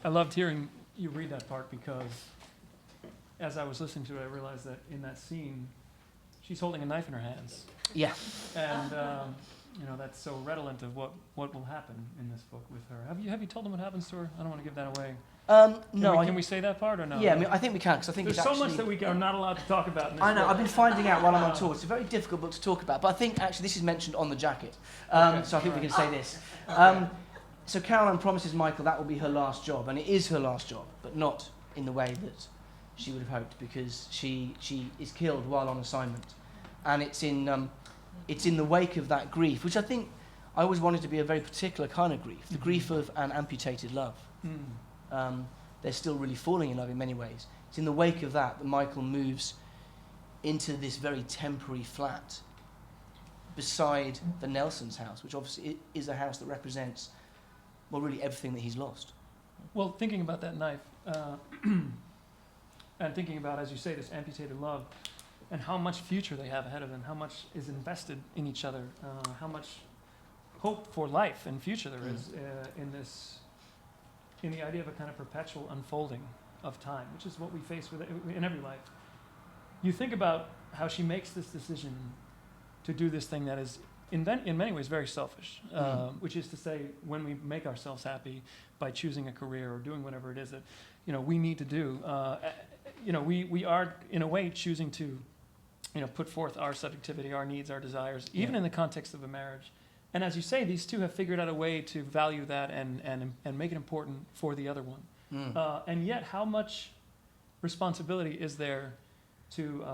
I loved hearing you read that part because as I was listening to it, I realized that in that scene, she's holding a knife in her hands. Yeah. And, that's so redolent of what will happen in this book with her. Have you told them what happens to her? I don't want to give that away. No. Can we say that part or no? Yeah, I mean, I think we can, because I think there's it's so actually... much that we are not allowed to talk about in this I know, book. I've been finding out while I'm on tour. It's a very difficult book to talk about, but I think actually this is mentioned on the jacket. So I think we can say this. So Caroline promises Michael that will be her last job, and it is her last job, but not in the way that she would have hoped, because she is killed while on assignment. And it's in the wake of that grief, which I think I always wanted to be a very particular kind of grief, the grief of an amputated love. They're still really falling in love in many ways. It's in the wake of that Michael moves into this very temporary flat beside the Nelson's house, which obviously is a house that represents, well, really everything that he's lost. Well, thinking about that knife, and thinking about, as you say, this amputated love, and how much future they have ahead of them, how much is invested in each other, how much hope for life and future there is in the idea of a kind of perpetual unfolding of time, which is what we face in every life. You think about how she makes this decision to do this thing that is in many ways very selfish, which is to say, when we make ourselves happy by choosing a career or doing whatever it is that we need to do, we are in a way choosing to put forth our subjectivity, our needs, our desires, even in the context of a marriage. And as you say, these two have figured out a way to value that and make it important for the other one. And yet, how much responsibility is there to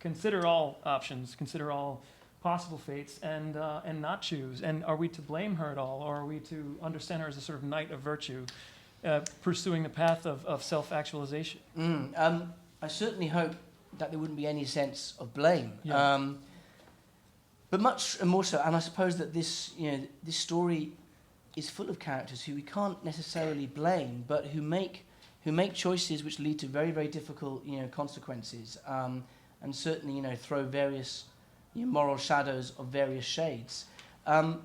consider all options, consider all possible fates, and not choose? And are we to blame her at all, or are we to understand her as a sort of knight of virtue, pursuing the path of self-actualization? I certainly hope that there wouldn't be any sense of blame. Yeah. But much more so, and I suppose that this story is full of characters who we can't necessarily blame, but who make choices which lead to very, very difficult consequences, and certainly throw various moral shadows of various shades. And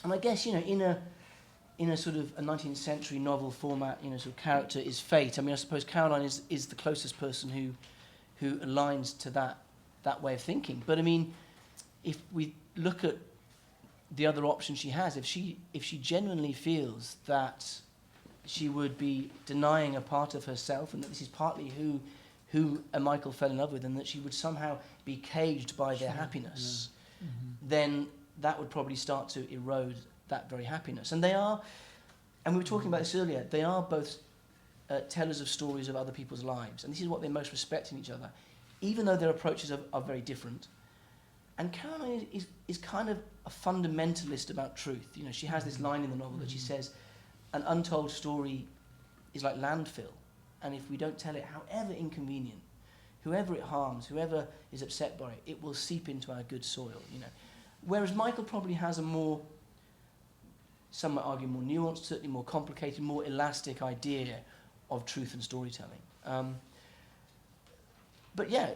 I guess in a sort of a 19th century novel format, sort of character is fate. I mean, I suppose Caroline is the closest person who aligns to that way of thinking. But I mean, if we look at the other option she has, if she genuinely feels that she would be denying a part of herself, and that this is partly who Michael fell in love with, and that she would somehow be caged by their happiness, then that would probably start to erode that very happiness. And they are, and we were talking about this earlier, they are both tellers of stories of other people's lives, and this is what they most respect in each other, even though their approaches are very different. And Caroline is kind of a fundamentalist about truth. She has this line in the novel that she says, an untold story is like landfill, and if we don't tell it, however inconvenient, whoever it harms, whoever is upset by it, it will seep into our good soil. Whereas Michael probably has a more, some might argue, more nuanced, certainly more complicated, more elastic idea of truth and storytelling. But yeah,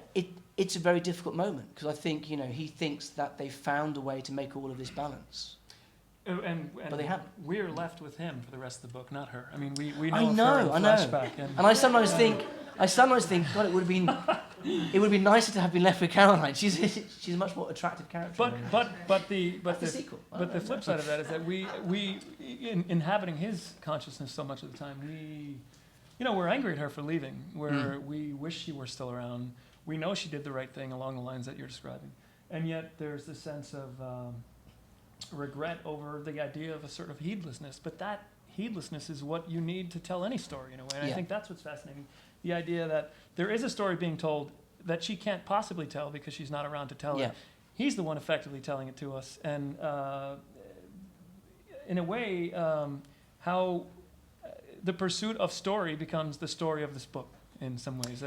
it's a very difficult moment, because I think he thinks that they've found a way to make all of this balance. And but they haven't. We're left with him for the rest of the book, not her. I mean, we know I know. flashback. And I sometimes think, God, it would have been nicer to have been left with Caroline. She's a much more attractive character. But the sequel. The flip side of that is that we inhabiting his consciousness so much of the time, we're angry at her for leaving. We wish she were still around. We know she did the right thing along the lines that you're describing, and yet there's this sense of regret over the idea of a sort of heedlessness. But that heedlessness is what you need to tell any story in a way. And I think that's what's fascinating. The idea that there is a story being told that she can't possibly tell because she's not around to tell it. He's the one effectively telling it to us. And in a way, how the pursuit of story becomes the story of this book in some ways.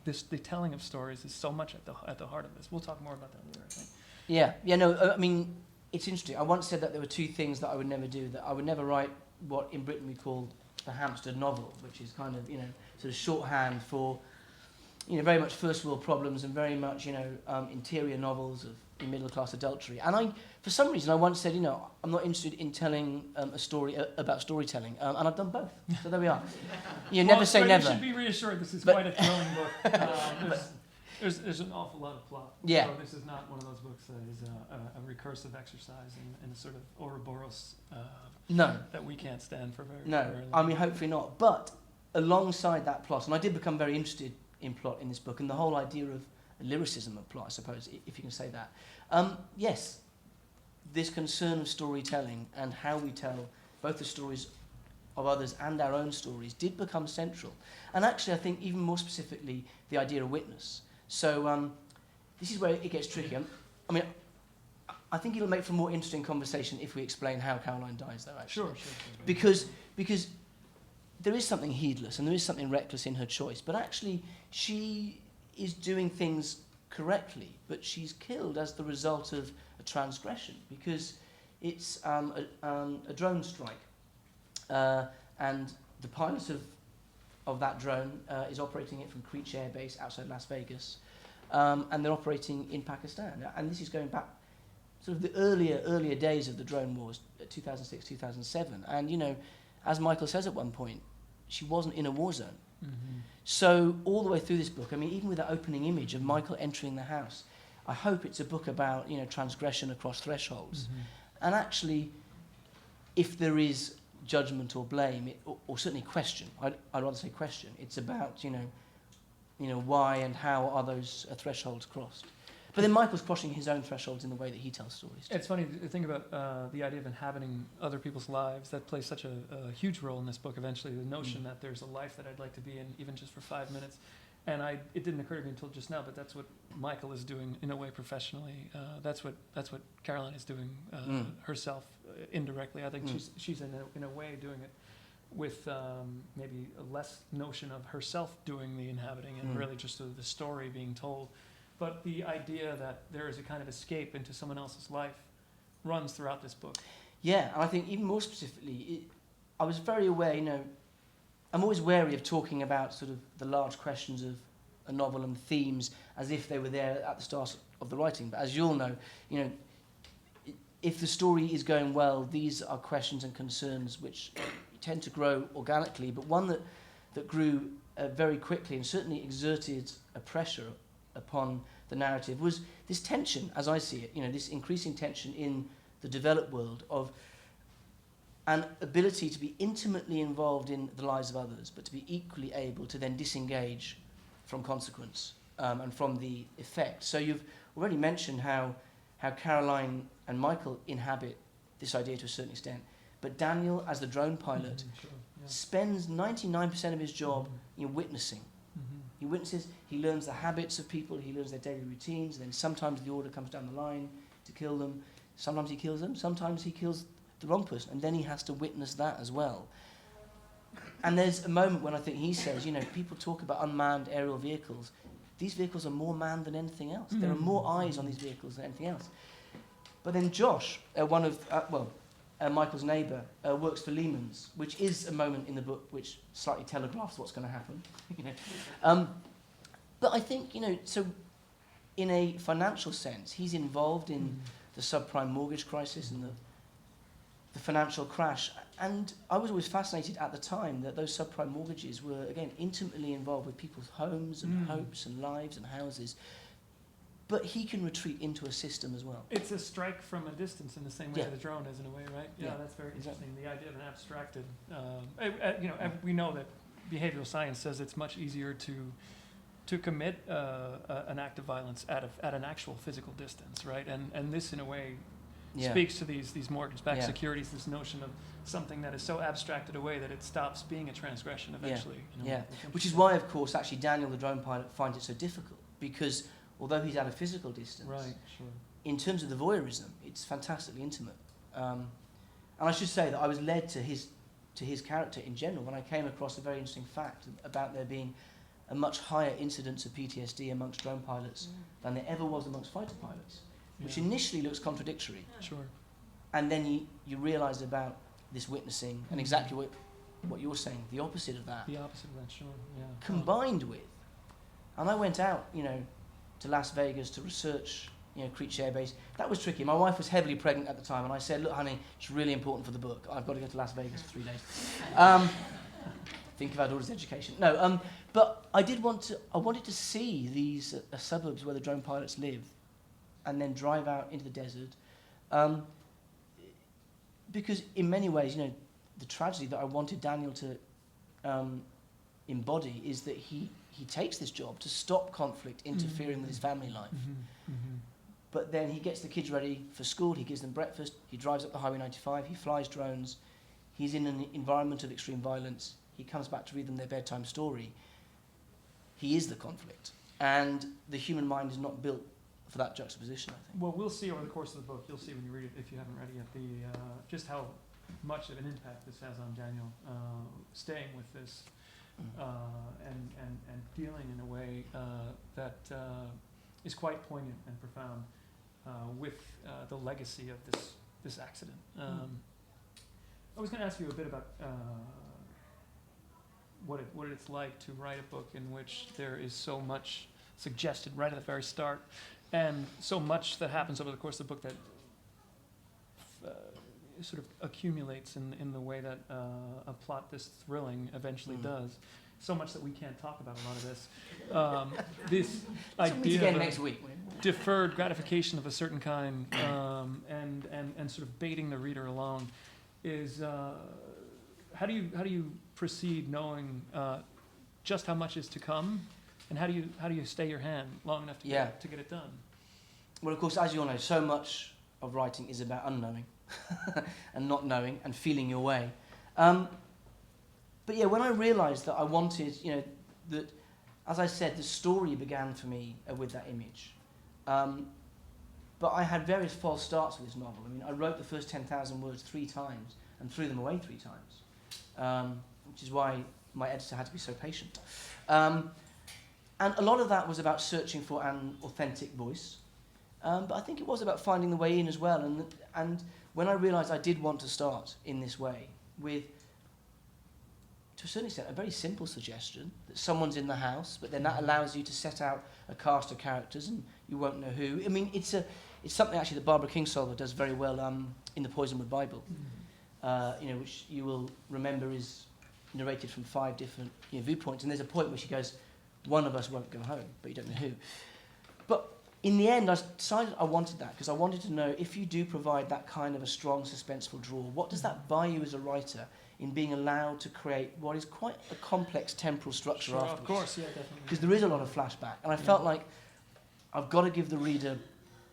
The telling of stories is so much at the heart of this. We'll talk more about that later, I think. I mean, it's interesting. I once said that there were two things that I would never do. That I would never write what in Britain we call the Hampstead novel, which is kind of, sort of shorthand for, very much first world problems and very much, interior novels of middle class adultery. And for some reason, I once said, I'm not interested in telling a story about storytelling, and I've done both. So there we are. Never say never. You should be reassured. This is quite a thrilling book. There's an awful lot of plot. Yeah. So this is not one of those books that is a recursive exercise in a sort of Ouroboros No. that we can't stand for very No, very long. I mean, hopefully not. But alongside that plot, and I did become very interested in plot in this book, and the whole idea of lyricism of plot, I suppose, if you can say that. Yes, this concern of storytelling and how we tell both the stories of others and our own stories did become central. And actually, I think even more specifically, the idea of witness. So this is where it gets tricky. I think it'll make for a more interesting conversation if we explain how Caroline dies, though, actually. Sure. Because there is something heedless and there is something reckless in her choice, but actually she is doing things correctly, but she's killed as the result of a transgression, because it's a drone strike, and the pilot of that drone is operating it from Creech Air Base outside Las Vegas, and they're operating in Pakistan. And this is going back sort of the earlier days of the drone wars, 2006, 2007. And, as Michael says at one point, she wasn't in a war zone. Mm-hmm. So all the way through this book, even with that opening image of Michael entering the house, I hope it's a book about, transgression across thresholds. Mm-hmm. And actually, if there is judgment or blame, or certainly question, I'd rather say question, it's about, why and how are those thresholds crossed. But then Michael's crossing his own thresholds in the way that he tells stories. It's funny to think about the idea of inhabiting other people's lives. That plays such a huge role in this book eventually, the notion that there's a life that I'd like to be in, even just for 5 minutes. And it didn't occur to me until just now, but that's what Michael is doing in a way professionally. That's what Caroline is doing herself indirectly. I think she's in a way doing it with maybe a less notion of herself doing the inhabiting and really just the story being told. But the idea that there is a kind of escape into someone else's life runs throughout this book. Yeah, and I think even more specifically, I was very aware, I'm always wary of talking about sort of the large questions of a novel and themes as if they were there at the start of the writing. But as you all know, if the story is going well, these are questions and concerns which tend to grow organically. But one that grew very quickly and certainly exerted a pressure upon the narrative was this tension, as I see it, this increasing tension in the developed world of an ability to be intimately involved in the lives of others, but to be equally able to then disengage from consequence and from the effect. So you've already mentioned how Caroline and Michael inhabit this idea to a certain extent, but Daniel, as the drone pilot, spends 99% of his job witnessing. He witnesses, he learns the habits of people, he learns their daily routines, and then sometimes the order comes down the line to kill them. Sometimes he kills them, sometimes he kills the wrong person, and then he has to witness that as well. And there's a moment when I think he says, people talk about unmanned aerial vehicles. These vehicles are more manned than anything else. There are more eyes on these vehicles than anything else. But then Josh, one of, Michael's neighbour, works for Lehman's, which is a moment in the book which slightly telegraphs what's going to happen. But I think, so in a financial sense, he's involved in the subprime mortgage crisis and the financial crash. And I was always fascinated at the time that those subprime mortgages were, again, intimately involved with people's homes and hopes and lives and houses. But he can retreat into a system as well. It's a strike from a distance in the same way the drone is in a way, right? Yeah, that's very interesting. The idea of an abstracted, we know that behavioral science says it's much easier to commit an act of violence at an actual physical distance, right? And this, in a way, speaks to these mortgage-backed securities, this notion of something that is so abstracted away that it stops being a transgression eventually. Which is why, of course, actually Daniel, the drone pilot, finds it so difficult, because although he's at a physical distance, in terms of the voyeurism, it's fantastically intimate. And I should say that I was led to his character in general when I came across a very interesting fact about there being a much higher incidence of PTSD amongst drone pilots than there ever was amongst fighter pilots, which initially looks contradictory. Sure. And then you realise about this witnessing and exactly what you're saying, the opposite of that. The opposite of that, sure, yeah. Combined with And I went out, to Las Vegas to research, Creech Air Base. That was tricky. My wife was heavily pregnant at the time, and I said, look, honey, it's really important for the book. I've got to go to Las Vegas for 3 days. Think of our daughter's education. No, but I wanted to see these suburbs where the drone pilots live, and then drive out into the desert. Because in many ways, the tragedy that I wanted Daniel to embody is that he takes this job to stop conflict interfering with his family life. But then he gets the kids ready for school, he gives them breakfast, he drives up the Highway 95, he flies drones, he's in an environment of extreme violence, he comes back to read them their bedtime story. He is the conflict. And the human mind is not built for that juxtaposition, I think. Well, we'll see over the course of the book, you'll see when you read it, if you haven't read it yet, just how much of an impact this has on Daniel, staying with this and dealing in a way that is quite poignant and profound with the legacy of this accident. I was going to ask you a bit about what it's like to write a book in which there is so much suggested right at the very start, and so much that happens over the course of the book that sort of accumulates in the way that a plot this thrilling eventually does. So much that we can't talk about a lot of this. This idea of next week. Deferred gratification of a certain kind, and sort of baiting the reader along, is how do you proceed knowing just how much is to come, and how do you stay your hand long enough to get it done? Well, of course, as you all know, so much of writing is about unknowing and not knowing and feeling your way. But yeah, when I realised that I wanted, that, as I said, the story began for me with that image. But I had various false starts with this novel. I mean, I wrote the first 10,000 words 3 times and threw them away 3 times, which is why my editor had to be so patient. And a lot of that was about searching for an authentic voice. But I think it was about finding the way in as well. And when I realised I did want to start in this way with, to a certain extent, a very simple suggestion that someone's in the house, but then that allows you to set out a cast of characters and you won't know who. I mean, it's something actually that Barbara Kingsolver does very well in the Poisonwood Bible, which you will remember is narrated from 5 different viewpoints. And there's a point where she goes, one of us won't go home, but you don't know who. But in the end, I decided I wanted that because I wanted to know if you do provide that kind of a strong, suspenseful draw, what does that buy you as a writer in being allowed to create what is quite a complex temporal structure afterwards? Of course, yeah, definitely. Because there is a lot of flashback, and I felt like I've got to give the reader,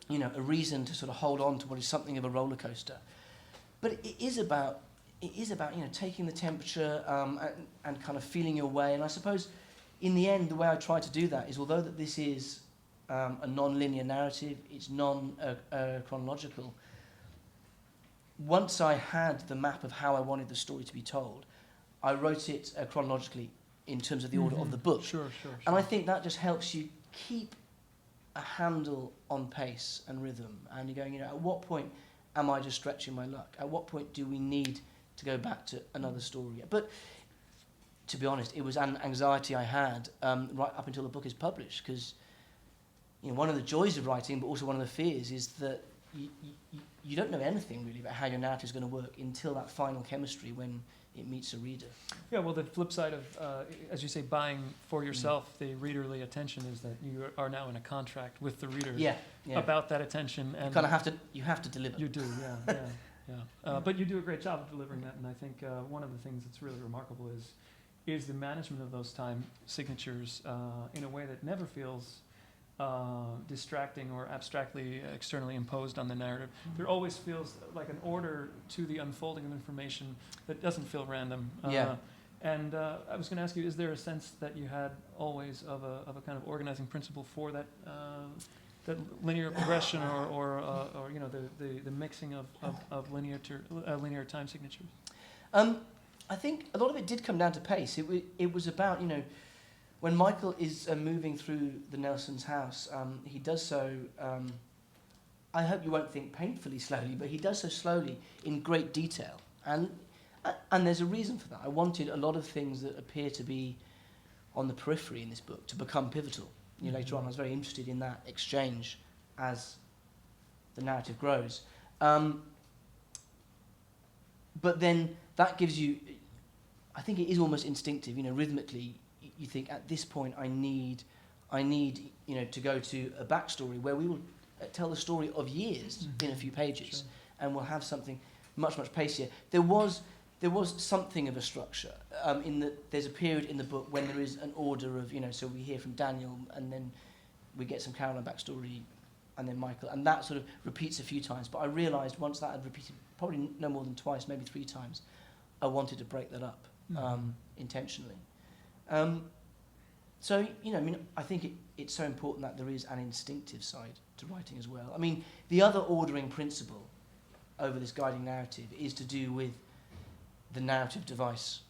a reason to sort of hold on to what is something of a roller coaster. But it is about taking the temperature and kind of feeling your way. And I suppose, in the end, the way I try to do that is, although that this is a non-linear narrative, it's non-chronological. Once I had the map of how I wanted the story to be told, I wrote it chronologically in terms of the order of the book. Sure. And I think that just helps you keep a handle on pace and rhythm. And you're going, at what point am I just stretching my luck? At what point do we need to go back to another story? But to be honest, it was an anxiety I had right up until the book is published, because one of the joys of writing, but also one of the fears, is that you don't know anything really about how your narrative is going to work until that final chemistry when it meets a reader. Yeah, well, the flip side of, as you say, buying for yourself the readerly attention is that you are now in a contract with the reader about that attention. And you have to deliver. You do, yeah. But you do a great job of delivering that, and I think one of the things that's really remarkable is the management of those time signatures in a way that never feels distracting or abstractly externally imposed on the narrative. There always feels like an order to the unfolding of information that doesn't feel random. And I was going to ask you, is there a sense that you had always of a kind of organizing principle for that that linear progression or the mixing of linear time signatures? I think a lot of it did come down to pace. It was about, when Michael is moving through the Nelson's house, he does so, I hope you won't think painfully slowly, but he does so slowly in great detail. And there's a reason for that. I wanted a lot of things that appear to be on the periphery in this book to become pivotal. You know, later on, I was very interested in that exchange as the narrative grows. But then that gives you, I think it is almost instinctive, you know, rhythmically, you think at this point I need, you know, to go to a backstory where we will tell the story of years in a few pages, Sure. and we'll have something much pacier. There was something of a structure in that there's a period in the book when there is an order of, you know, so we hear from Daniel and then we get some Caroline backstory and then Michael, and that sort of repeats a few times. But I realised once that had repeated probably no more than twice, maybe 3 times, I wanted to break that up intentionally. So, you know, I mean, I think it's so important that there is an instinctive side to writing as well. I mean, the other ordering principle over this guiding narrative is to do with the narrative device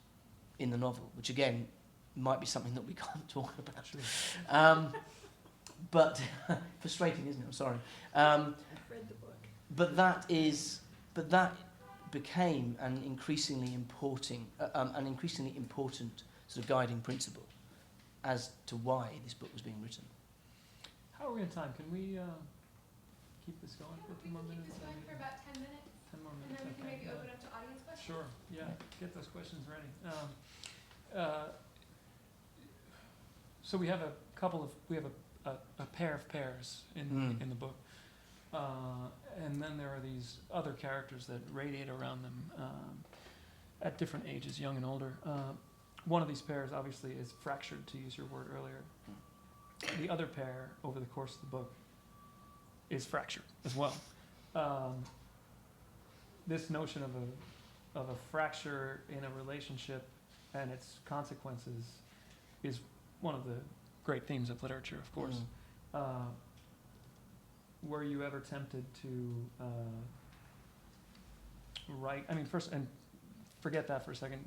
in the novel, which again might be something that we can't talk about. Sure. But frustrating, isn't it? I'm sorry. I've read the book. But that became an increasingly important sort of guiding principle as to why this book was being written. How are we in time? Can we keep this going for a few more We can minutes? keep this going for about 10 minutes, 10 more and minutes. then we can Okay. maybe open up to audience questions. Sure. Yeah. Get those questions ready. So we have a pair of pairs in the book, and then there are these other characters that radiate around them at different ages, young and older. One of these pairs obviously is fractured, to use your word earlier. The other pair, over the course of the book, is fractured as well. This notion of a fracture in a relationship and its consequences is one of the great themes of literature, of course. Were you ever tempted to write? I mean, first, and forget that for a second.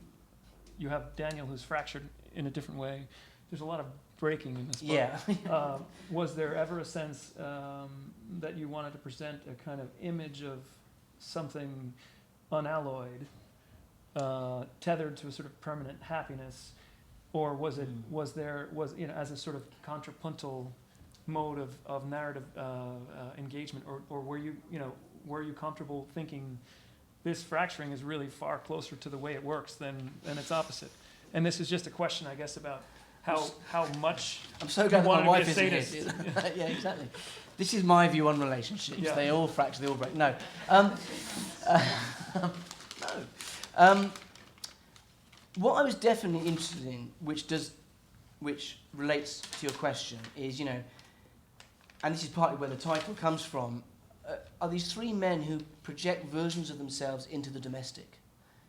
You have Daniel, who's fractured in a different way. There's a lot of breaking in this book. Yeah. Was there ever a sense that you wanted to present a kind of image of something unalloyed, tethered to a sort of permanent happiness, or was it you know, as a sort of contrapuntal mode of narrative engagement, or were you comfortable thinking this fracturing is really far closer to the way it works than its opposite? And this is just a question, I guess, about how much I'm so glad that wanted my to wife be a isn't here. sadist. Yeah, exactly. This is my view on relationships. Yeah. They all fracture, they all break. No. No. What I was definitely interested in, which relates to your question, is, you know, and this is partly where the title comes from, are these 3 men who project versions of themselves into the domestic.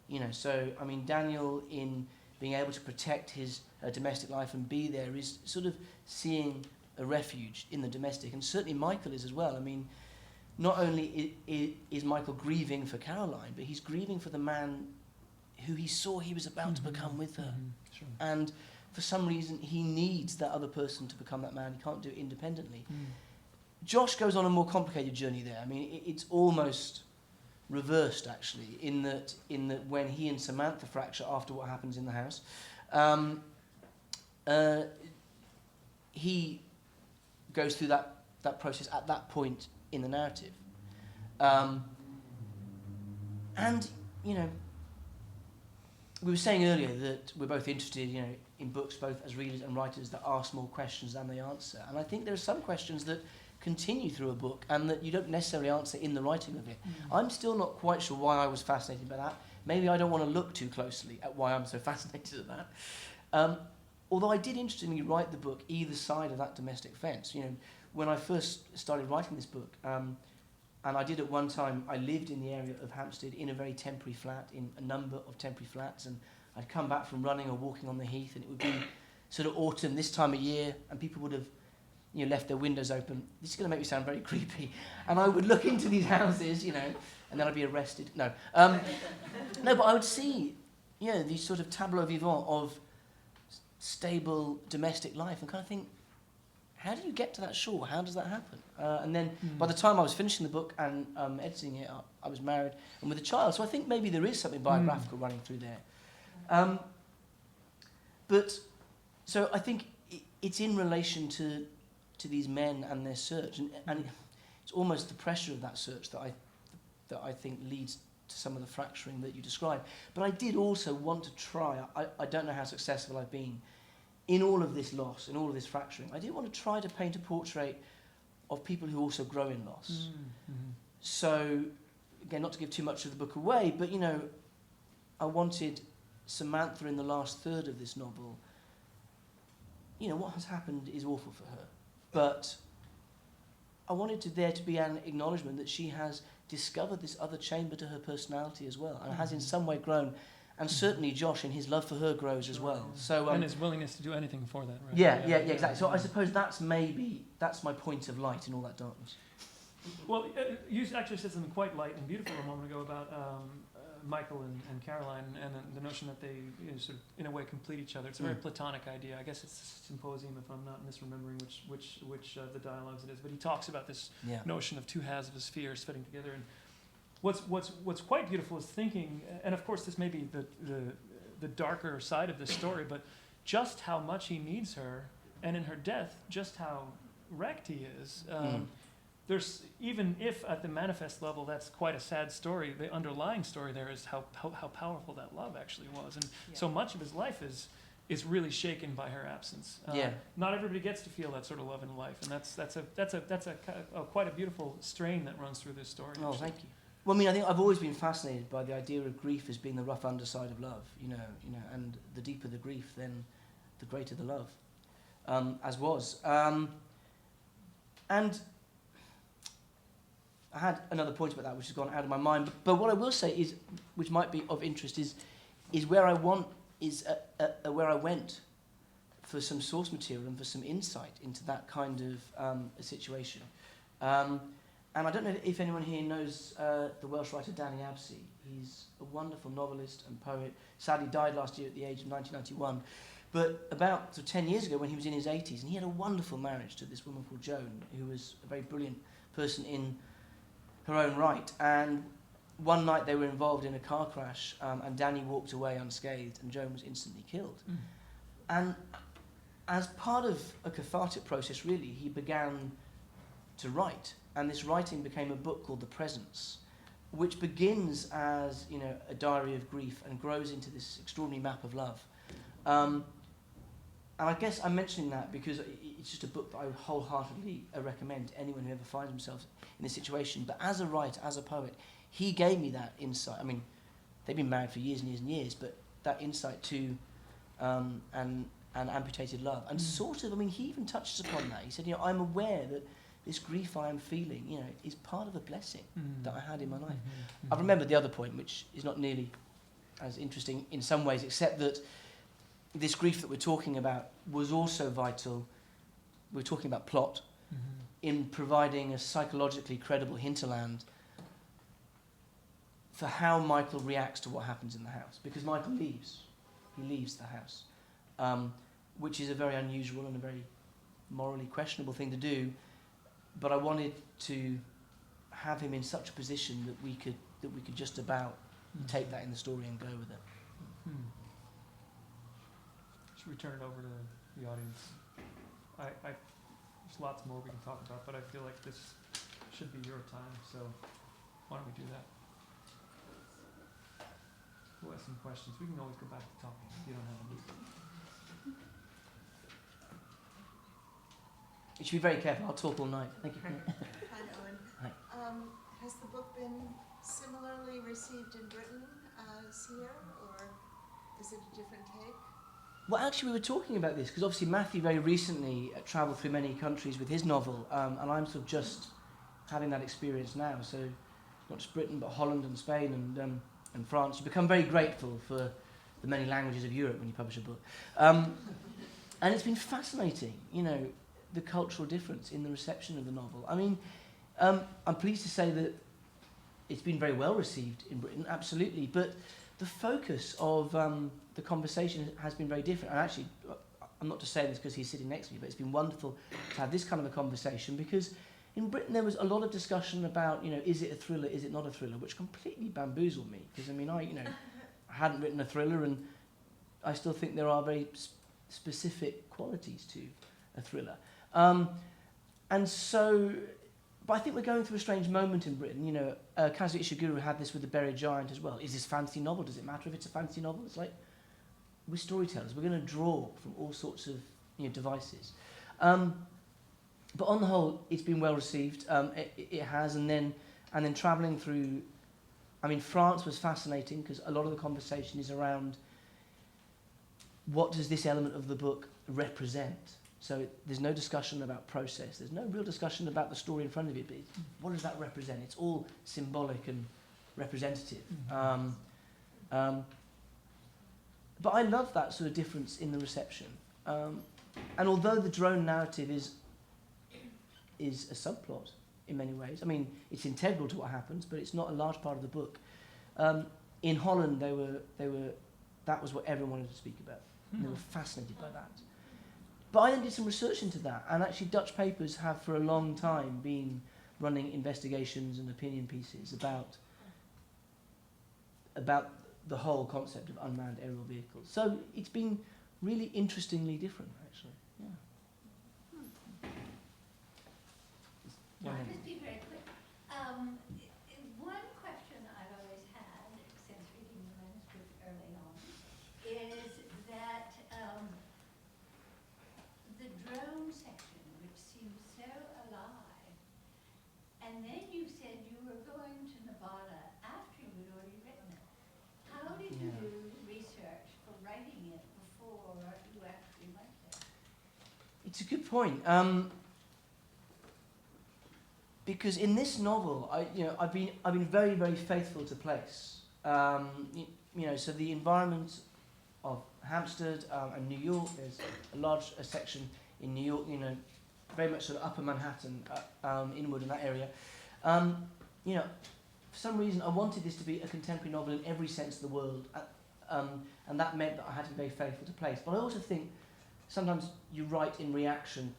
You know, so, I mean, Daniel, in being able to protect his domestic life and be there, is sort of seeing a refuge in the domestic, and certainly Michael is as well. I mean, not only is Michael grieving for Caroline, but he's grieving for the man who he saw he was about to become with her. Sure. And for some reason, he needs that other person to become that man. He can't do it independently. Josh goes on a more complicated journey there. I mean, it's almost reversed, actually, in that when he and Samantha fracture after what happens in the house, he goes through that process at that point in the narrative. And, you know, we were saying earlier that we're both interested, you know, in books, both as readers and writers, that ask more questions than they answer. And I think there are some questions that continue through a book and that you don't necessarily answer in the writing of it. I'm still not quite sure why I was fascinated by that. Maybe I don't want to look too closely at why I'm so fascinated at that. Although I did interestingly write the book either side of that domestic fence. You know, when I first started writing this book, and I did at one time, I lived in the area of Hampstead in a very temporary flat, in a number of temporary flats, and I'd come back from running or walking on the heath, and it would be sort of autumn, this time of year, and people would have, you know, left their windows open. This is going to make me sound very creepy. And I would look into these houses, you know, and then I'd be arrested. No. No, but I would see, you know, these sort of tableau vivant of stable domestic life and kind of think, how do you get to that shore? How does that happen? And then by the time I was finishing the book and editing it, I was married and with a child. So I think maybe there is something biographical running through there. But So I think it's in relation to these men and their search, and it's almost the pressure of that search that I think leads to some of the fracturing that you describe. But I did also want to try. I don't know how successful I've been in all of this loss, in all of this fracturing. I did want to try to paint a portrait of people who also grow in loss. Mm-hmm. So, again, not to give too much of the book away, but, you know, I wanted Samantha in the last third of this novel. You know, what has happened is awful for her. But I wanted there to be an acknowledgement that she has discovered this other chamber to her personality as well, and has in some way grown. And certainly Josh, in his love for her, grows as well. Yeah. So, and his willingness to do anything for that, right? yeah, exactly. So I suppose that's my point of light in all that darkness. Well, you actually said something quite light and beautiful a moment ago about Michael and Caroline, and the notion that they sort of, in a way, complete each other. It's a very Platonic idea. I guess it's a symposium, if I'm not misremembering which of the dialogues it is. But he talks about this notion of two halves of a sphere fitting together. And what's quite beautiful is thinking, and of course this may be the darker side of this story, but just how much he needs her, and in her death, just how wrecked he is. There's, even if at the manifest level that's quite a sad story, the underlying story there is how powerful that love actually was, and so much of his life is really shaken by her absence. Not everybody gets to feel that sort of love in life, and that's quite a beautiful strain that runs through this story. Oh, thank you. Well, I mean, I think I've always been fascinated by the idea of grief as being the rough underside of love, you know, and the deeper the grief, then the greater the love, as was. And I had another point about that which has gone out of my mind, but what I will say is, which might be of interest, is where I went for some source material and for some insight into that kind of a situation. And I don't know if anyone here knows the Welsh writer Danny Absey. He's a wonderful novelist and poet. Sadly died last year at the age of 1991. But about 10 years ago, when he was in his 80s, and he had a wonderful marriage to this woman called Joan, who was a very brilliant person in her own right. And one night they were involved in a car crash, and Danny walked away unscathed, and Joan was instantly killed. And as part of a cathartic process, really, he began to write. And this writing became a book called The Presence, which begins as, you know, a diary of grief and grows into this extraordinary map of love. And I guess I'm mentioning that because it's just a book that I would wholeheartedly recommend to anyone who ever finds themselves in this situation. But as a writer, as a poet, he gave me that insight. I mean, they've been married for years and years and years, but that insight to an amputated love. And sort of, I mean, he even touches upon that. He said, you know, I'm aware that this grief I am feeling, you know, is part of a blessing that I had in my life. I remember the other point, which is not nearly as interesting in some ways, except that this grief that we're talking about was also vital. We're talking about plot in providing a psychologically credible hinterland for how Michael reacts to what happens in the house. Because Michael leaves. He leaves the house, which is a very unusual and a very morally questionable thing to do. But I wanted to have him in such a position that we could just about take that in the story and go with it. Should we turn it over to the audience? There's lots more we can talk about, but I feel like this should be your time, so why don't we do that? Who has some questions? We can always go back to talking if you don't have any. You should be very careful. I'll talk all night. Thank you. Hi, Owen. Hi. Has the book been similarly received in Britain as here, or is it a different take? Well, actually, we were talking about this because obviously Matthew very recently travelled through many countries with his novel, and I'm sort of just having that experience now. So not just Britain, but Holland and Spain and France. You become very grateful for the many languages of Europe when you publish a book. And it's been fascinating, you know, the cultural difference in the reception of the novel. I mean, I'm pleased to say that it's been very well received in Britain, absolutely, but the focus of the conversation has been very different. And actually, I'm not just saying this because he's sitting next to me, but it's been wonderful to have this kind of a conversation, because in Britain there was a lot of discussion about, you know, is it a thriller, is it not a thriller, which completely bamboozled me, because I mean, I hadn't written a thriller, and I still think there are very specific qualities to a thriller. And so, but I think we're going through a strange moment in Britain. You know, Kazuo Ishiguro had this with The Buried Giant as well. Is this fantasy novel? Does it matter if it's a fantasy novel? It's like, we're storytellers. We're going to draw from all sorts of devices. But on the whole, it's been well received. It has, and then travelling through. I mean, France was fascinating because a lot of the conversation is around what does this element of the book represent. So there's no discussion about process. There's no real discussion about the story in front of you. But what does that represent? It's all symbolic and representative. But I love that sort of difference in the reception. And although the drone narrative is a subplot in many ways, I mean, it's integral to what happens, but it's not a large part of the book. In Holland, that was what everyone wanted to speak about. And they were fascinated by that. But I then did some research into that, and actually Dutch papers have for a long time been running investigations and opinion pieces about the whole concept of unmanned aerial vehicles. So it's been really interestingly different, actually. Yeah. I'll just be very quick. One question I've always had since reading the manuscript early on is that the drone section, which seems so alive, and then you said you were going to Nevada after you had already written it. How did you do research for writing it before you actually went there? It's a good point. Because in this novel, I've been very, very faithful to place. So the environment of Hampstead and New York. There's a large section in New York. Very much sort of Upper Manhattan, inward in that area. For some reason, I wanted this to be a contemporary novel in every sense of the word, and that meant that I had to be very faithful to place. But I also think sometimes you write in reaction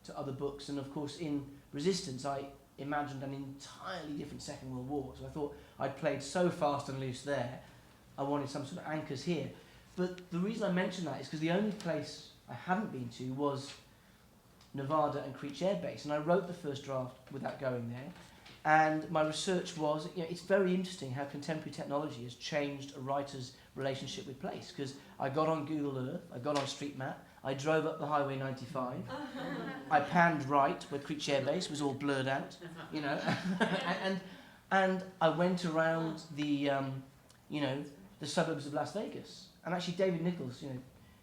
to other books, and of course in Resistance, I imagined an entirely different Second World War. So I thought I'd played so fast and loose there, I wanted some sort of anchors here. But the reason I mention that is because the only place I hadn't been to was Nevada and Creech Air Base, and I wrote the first draft without going there. And my research was, it's very interesting how contemporary technology has changed a writer's relationship with place. Because I got on Google Earth, I got on Street Map, I drove up the Highway 95, I panned right where Creech Air Base was all blurred out, and I went around the suburbs of Las Vegas. And actually David Nichols,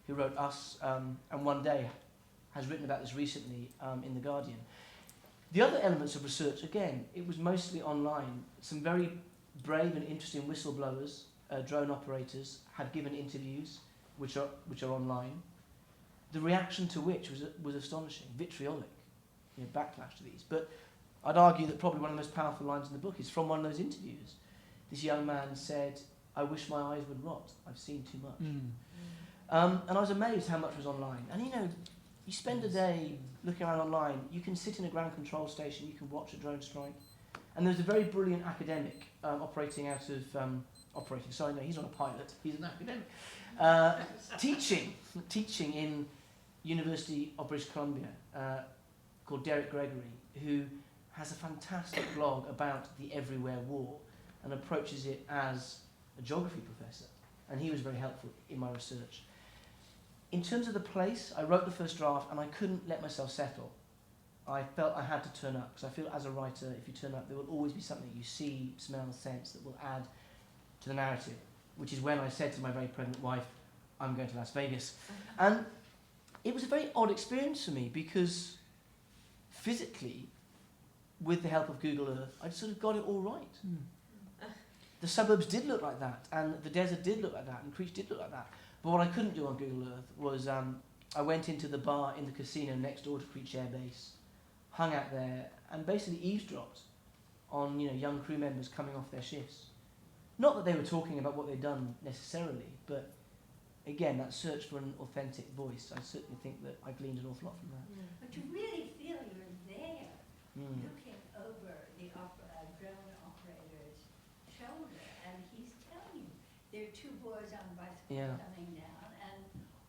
who wrote Us and One Day, has written about this recently in The Guardian. The other elements of research, again, it was mostly online. Some very brave and interesting whistleblowers, drone operators, had given interviews, which are online. The reaction to which was astonishing, vitriolic, backlash to these. But I'd argue that probably one of the most powerful lines in the book is from one of those interviews. This young man said, "I wish my eyes would rot. I've seen too much." And I was amazed how much was online. And you spend a day looking around online, you can sit in a ground control station, you can watch a drone strike. And there's a very brilliant academic operating out of, he's not a pilot, he's an academic, teaching in University of British Columbia, called Derek Gregory, who has a fantastic blog about the Everywhere War and approaches it as a geography professor. And he was very helpful in my research. In terms of the place, I wrote the first draft and I couldn't let myself settle. I felt I had to turn up, because I feel as a writer, if you turn up, there will always be something you see, smell, sense that will add to the narrative, which is when I said to my very pregnant wife, I'm going to Las Vegas. And it was a very odd experience for me, because physically, with the help of Google Earth, I sort of got it all right. The suburbs did look like that, and the desert did look like that, and Creech did look like that. But what I couldn't do on Google Earth was I went into the bar in the casino next door to Creech Air Base, hung out there, and basically eavesdropped on young crew members coming off their shifts. Not that they were talking about what they'd done necessarily, but again, that search for an authentic voice, I certainly think that I gleaned an awful lot from that. But you really feel you're there, looking over the drone operator's shoulder, and he's telling you there are two boys on bicycles coming down, and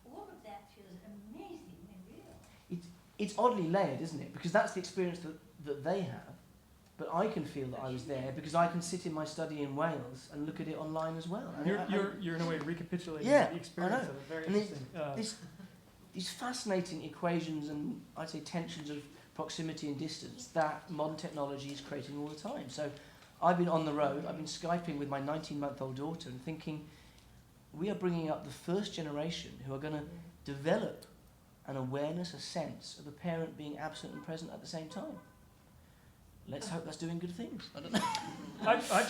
all of that feels it's oddly layered, isn't it? Because that's the experience that they have, but I can feel that I was there because I can sit in my study in Wales and look at it online as well. And You're in a way recapitulating Yeah, the experience I know. of it. Very And interesting. these fascinating equations and, I'd say, tensions of proximity and distance that modern technology is creating all the time. So I've been on the road, I've been Skyping with my 19-month-old daughter and thinking, we are bringing up the first generation who are going to develop an awareness, a sense of a parent being absent and present at the same time. Let's hope that's doing good things. I don't know. I've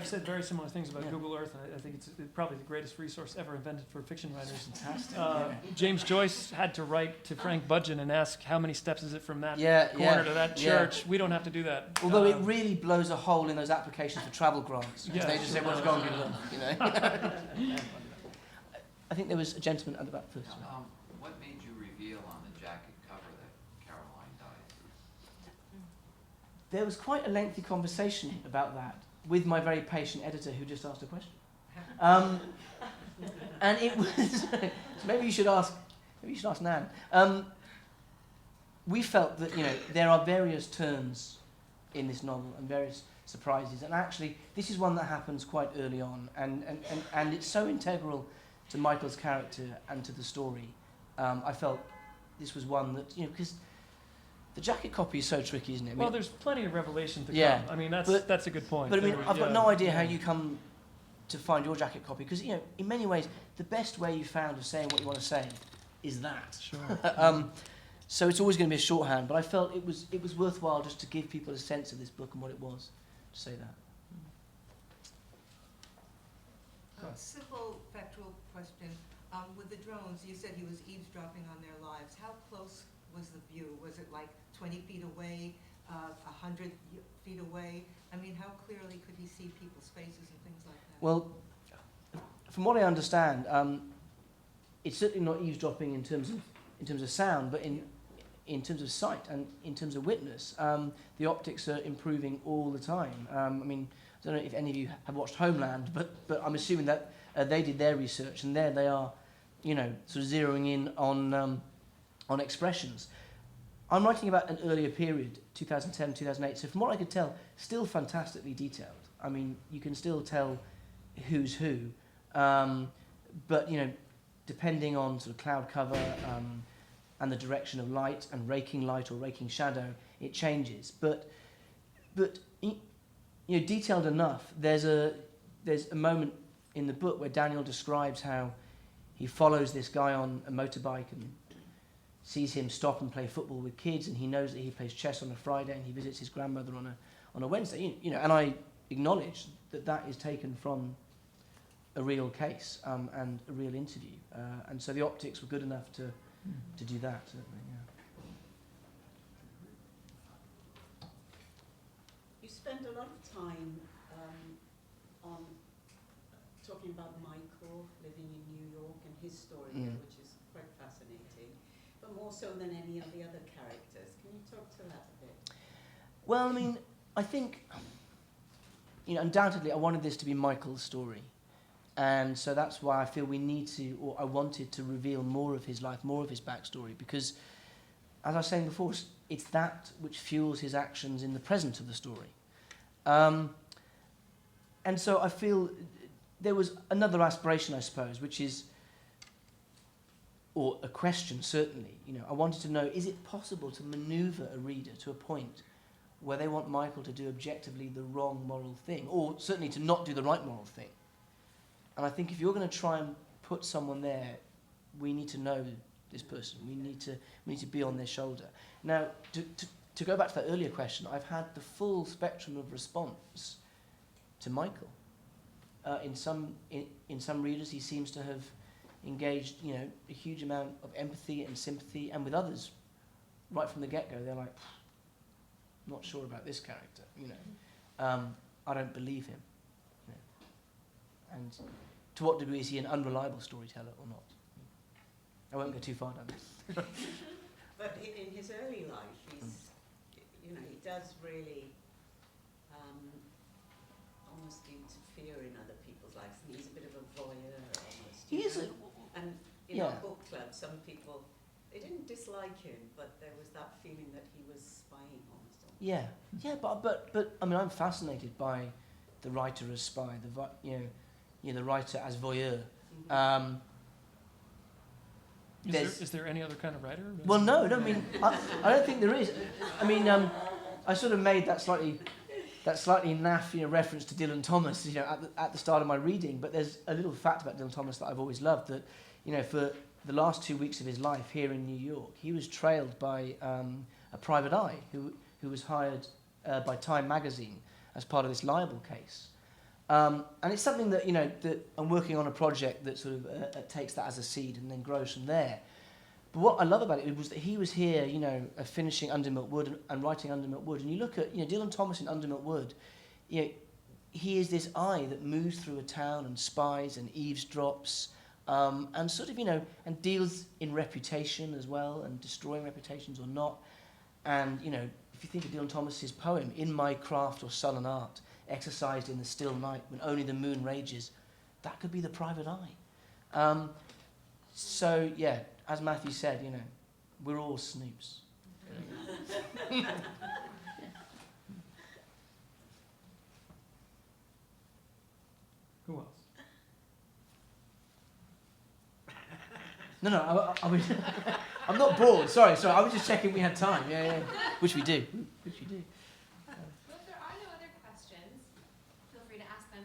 said very similar things about Yeah. Google Earth, and I think it's probably the greatest resource ever invented for fiction writers. Fantastic. James Joyce had to write to Frank Budgeon and ask how many steps is it from that Yeah, corner to that yeah. church. We don't have to do that. Although it really blows a hole in those applications for travel grants. Because Yeah, they just say, sure. well, it's gone good enough, you know. I think there was a gentleman at the back first. What made you reveal on the jacket cover that Caroline died? There was quite a lengthy conversation about that with my very patient editor who just asked a question. And it was, maybe you should ask Nan. We felt that, there are various turns in this novel and various surprises, and actually this is one that happens quite early on, and it's so integral to Michael's character and to the story. I felt this was one that, because the jacket copy is so tricky, isn't it? Well, there's plenty of revelation to Yeah, come. I mean, but- that's a good point. But I mean, I've got no idea how yeah. you come to find your jacket copy, because, in many ways, the best way you found of saying what you want to say is that. Sure. So it's always going to be a shorthand, but I felt it was worthwhile just to give people a sense of this book and what it was, to say that. Go. Simple factual question. With the drones, you said he was eavesdropping on their lives. How close was the view? Was it like 20 feet away, 100 feet away? I mean, how clearly could he see people's faces and things like that? Well, from what I understand, it's certainly not eavesdropping in terms of sound, but in terms of sight and in terms of witness. The optics are improving all the time. I mean, I don't know if any of you have watched Homeland, but I'm assuming that they did their research, and there they are, sort of zeroing in on expressions. I'm writing about an earlier period, 2010, 2008, so from what I could tell, still fantastically detailed. I mean, you can still tell who's who, but, depending on sort of cloud cover and the direction of light and raking light or raking shadow, it changes. But detailed enough. There's a moment in the book where Daniel describes how he follows this guy on a motorbike and sees him stop and play football with kids, and he knows that he plays chess on a Friday and he visits his grandmother on a Wednesday. And I acknowledge that is taken from a real case and a real interview, and so the optics were good enough to do that. Certainly, yeah. You spend a lot of time on talking about Michael living in New York and his story, which is quite fascinating, but more so than any of the other characters. Can you talk to that a bit? Well, I mean, I think, undoubtedly I wanted this to be Michael's story. And so that's why I feel we need to, or I wanted to reveal more of his life, more of his backstory, because, as I was saying before, it's that which fuels his actions in the present of the story. And so I feel there was another aspiration, I suppose, which is, or a question certainly, I wanted to know, is it possible to maneuver a reader to a point where they want Michael to do objectively the wrong moral thing, or certainly to not do the right moral thing? And I think if you're going to try and put someone there, we need to know this person. We need to be on their shoulder. Now, to go back to that earlier question, I've had the full spectrum of response to Michael. In some readers, he seems to have engaged, a huge amount of empathy and sympathy, and with others, right from the get-go, they're like, not sure about this character. I don't believe him. And to what degree is he an unreliable storyteller or not? I won't go too far down this. But in his early life, he does really almost interfere in other people's lives. He's a bit of a voyeur almost. He is. And in yeah. our book club, some people they didn't dislike him, but there was that feeling that he was spying almost on them. Yeah, but I mean, I'm fascinated by the writer as spy, the writer as voyeur. Is there any other kind of writer? Well, no, I mean, I don't think there is. I mean, I sort of made that slightly naff, reference to Dylan Thomas, at the start of my reading. But there's a little fact about Dylan Thomas that I've always loved, that, for the last 2 weeks of his life here in New York, he was trailed by a private eye who was hired by Time magazine as part of this libel case. And it's something that, that I'm working on a project that sort of takes that as a seed and then grows from there. But what I love about it was that he was here, finishing Undermilk Wood and writing Undermilk Wood. And you look at, Dylan Thomas in Undermilk Wood, he is this eye that moves through a town and spies and eavesdrops, and sort of, and deals in reputation as well, and destroying reputations or not. And, if you think of Dylan Thomas's poem, "In my craft or sullen art, exercised in the still night when only the moon rages," that could be the private eye. So, yeah, as Matthew said, we're all snoops. Who else? No, I mean, I'm not bored. Sorry. I was just checking we had time. Yeah. Which we do. Well, if there are no other questions, feel free to ask them.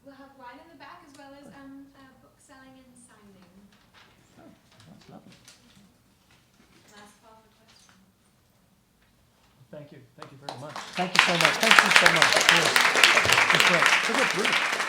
We'll have wine in the back as well as book selling and signing. That's lovely. Last call for questions. Thank you very much. Thank you so much. Thank you so much. Of course. It's great. So good, brilliant.